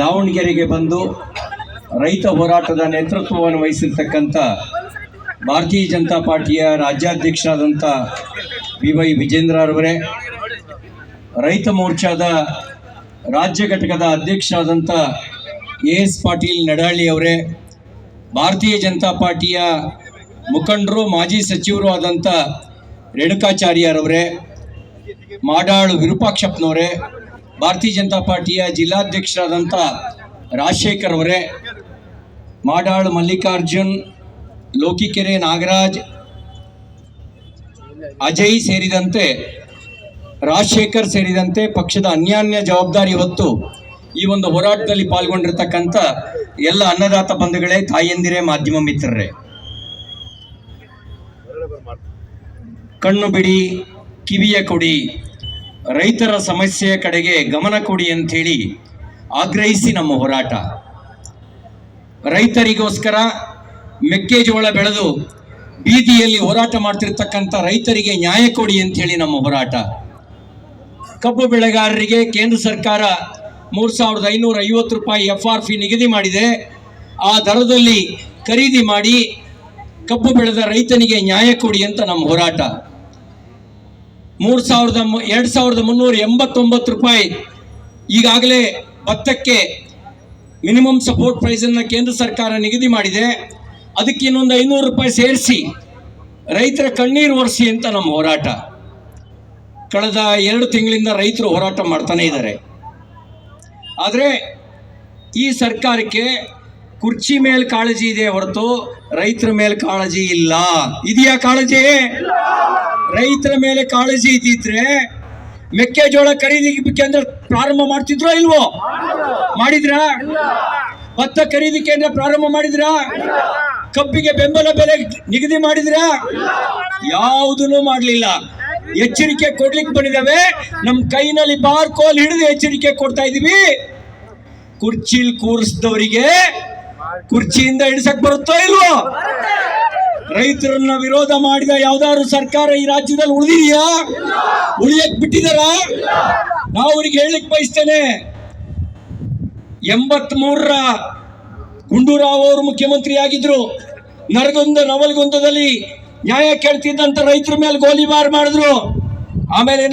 ದಾವಣಗೆರೆಗೆ ಬಂದು ರೈತ ಹೋರಾಟದ ನೇತೃತ್ವವನ್ನು ವಹಿಸಿರ್ತಕ್ಕಂಥ ಭಾರತೀಯ ಜನತಾ ಪಾರ್ಟಿಯ ರಾಜ್ಯಾಧ್ಯಕ್ಷರಾದಂಥ BY ವಿಜೇಂದ್ರರವರೇ, ರೈತ ಮೋರ್ಚಾದ ರಾಜ್ಯ ಘಟಕದ ಅಧ್ಯಕ್ಷರಾದಂಥ AS ಪಾಟೀಲ್ ನಡಹಳ್ಳಿ ಅವರೇ, ಭಾರತೀಯ ಜನತಾ ಪಾರ್ಟಿಯ ಮುಖಂಡರು ಮಾಜಿ ಸಚಿವರು ಆದಂಥ ರೇಣುಕಾಚಾರ್ಯರವರೇ, ಮಾಡಾಳು ವಿರೂಪಾಕ್ಷಪ್ಪನವರೇ, ಭಾರತೀಯ ಜನತಾ ಪಾರ್ಟಿಯ ಜಿಲ್ಲಾಧ್ಯಕ್ಷರಾದಂಥ ರಾಜಶೇಖರ್ ಅವರೇ, ಮಾಡಾಳು ಮಲ್ಲಿಕಾರ್ಜುನ್, ಲೋಕಿಕೆರೆ ನಾಗರಾಜ್, ಅಜಯ್ ಸೇರಿದಂತೆ ರಾಜಶೇಖರ್ ಸೇರಿದಂತೆ ಪಕ್ಷದ ಅನ್ಯಾನ್ಯ ಜವಾಬ್ದಾರಿ ಹೊತ್ತು ಈ ಒಂದು ಹೋರಾಟದಲ್ಲಿ ಪಾಲ್ಗೊಂಡಿರ್ತಕ್ಕಂಥ ಎಲ್ಲ ಅನ್ನದಾತ ಬಂಧುಗಳೇ, ತಾಯಂದಿರೇ, ಮಾಧ್ಯಮ ಮಿತ್ರರೇ, ಕಣ್ಣು ಬಿಡಿ, ಕಿವಿಯ ಕೊಡಿ, ರೈತರ ಸಮಸ್ಯೆಯ ಕಡೆಗೆ ಗಮನ ಕೊಡಿ ಅಂಥೇಳಿ ಆಗ್ರಹಿಸಿ ನಮ್ಮ ಹೋರಾಟ. ರೈತರಿಗೋಸ್ಕರ ಮೆಕ್ಕೆಜೋಳ ಬೆಳೆದು ಬೀದಿಯಲ್ಲಿ ಹೋರಾಟ ಮಾಡ್ತಿರ್ತಕ್ಕಂಥ ರೈತರಿಗೆ ನ್ಯಾಯ ಕೊಡಿ ಅಂಥೇಳಿ ನಮ್ಮ ಹೋರಾಟ. ಕಬ್ಬು ಬೆಳೆಗಾರರಿಗೆ ಕೇಂದ್ರ ಸರ್ಕಾರ 3,550 ರೂಪಾಯಿ FRP ನಿಗದಿ ಮಾಡಿದೆ. ಆ ದರದಲ್ಲಿ ಖರೀದಿ ಮಾಡಿ ಕಬ್ಬು ಬೆಳೆದ ರೈತನಿಗೆ ನ್ಯಾಯ ಕೊಡಿ ಅಂತ ನಮ್ಮ ಹೋರಾಟ. 2,389 ರೂಪಾಯಿ ಈಗಾಗಲೇ ಭತ್ತಕ್ಕೆ ಮಿನಿಮಮ್ ಸಪೋರ್ಟ್ ಪ್ರೈಸನ್ನು ಕೇಂದ್ರ ಸರ್ಕಾರ ನಿಗದಿ ಮಾಡಿದೆ. ಅದಕ್ಕೆ ಇನ್ನೊಂದು 500 ರೂಪಾಯಿ ಸೇರಿಸಿ ರೈತರ ಕಣ್ಣೀರು ಒರೆಸಿ ಅಂತ ನಮ್ಮ ಹೋರಾಟ. ಕಳೆದ 2 ತಿಂಗಳಿಂದ ರೈತರು ಹೋರಾಟ ಮಾಡ್ತಾನೆ ಇದ್ದಾರೆ. ಆದರೆ ಈ ಸರ್ಕಾರಕ್ಕೆ ಕುರ್ಚಿ ಮೇಲೆ ಕಾಳಜಿ ಇದೆ ಹೊರತು ರೈತರ ಮೇಲೆ ಕಾಳಜಿ ಇಲ್ಲ. ಇದೆಯಾ ಕಾಳಜಿ? ರೈತರ ಮೇಲೆ ಕಾಳಜಿ ಇದ್ದಿದ್ರೆ ಮೆಕ್ಕೆಜೋಳ ಖರೀದಿ ಕೇಂದ್ರ ಪ್ರಾರಂಭ ಮಾಡ್ತಿದ್ರೋ ಇಲ್ವೋ? ಮಾಡಿದ್ರಾ? ಭತ್ತ ಖರೀದಿ ಕೇಂದ್ರ ಪ್ರಾರಂಭ ಮಾಡಿದ್ರಾ? ಕಬ್ಬಿಗೆ ಬೆಂಬಲ ಬೆಲೆ ನಿಗದಿ ಮಾಡಿದ್ರಾ? ಯಾವುದನ್ನು ಮಾಡಲಿಲ್ಲ. ಎಚ್ಚರಿಕೆ ಕೊಡ್ಲಿಕ್ಕೆ ಬಂದಿದ್ದಾವೆ. ನಮ್ಮ ಕೈನಲ್ಲಿ ಬಾರ್ಕೋಲ್ ಹಿಡಿದು ಎಚ್ಚರಿಕೆ ಕೊಡ್ತಾ ಇದೀವಿ. ಕುರ್ಚಿಲ್ ಕೂರಿಸಿದವರಿಗೆ ಕುರ್ಚಿಯಿಂದ ಇಳಿಸಕ್ ಬರುತ್ತೋ ಇಲ್ವೋ? ರೈತರನ್ನ ವಿರೋಧ ಮಾಡಿದ ಯಾವ್ದಾದ್ರು ಸರ್ಕಾರ ಈ ರಾಜ್ಯದಲ್ಲಿ ಉಳಿದಿದೆಯಾ? ಉಳಿಯಕ್ ಬಿಟ್ಟಿದಾರ? ನಾವು ಅವ್ರಿಗೆ ಹೇಳಲಿಕ್ಕೆ ಬಯಸ್ತೇನೆ, 83ರ ಗುಂಡೂರಾವ್ ಅವರು ಮುಖ್ಯಮಂತ್ರಿ ಆಗಿದ್ರು. ನವಲಗುಂದದಲ್ಲಿ ನ್ಯಾಯ ಕೇಳ್ತಿದ್ದಂತ ರೈತರ ಮೇಲೆ ಗೋಲಿಬಾರ್ ಮಾಡಿದ್ರು. ಆಮೇಲೆ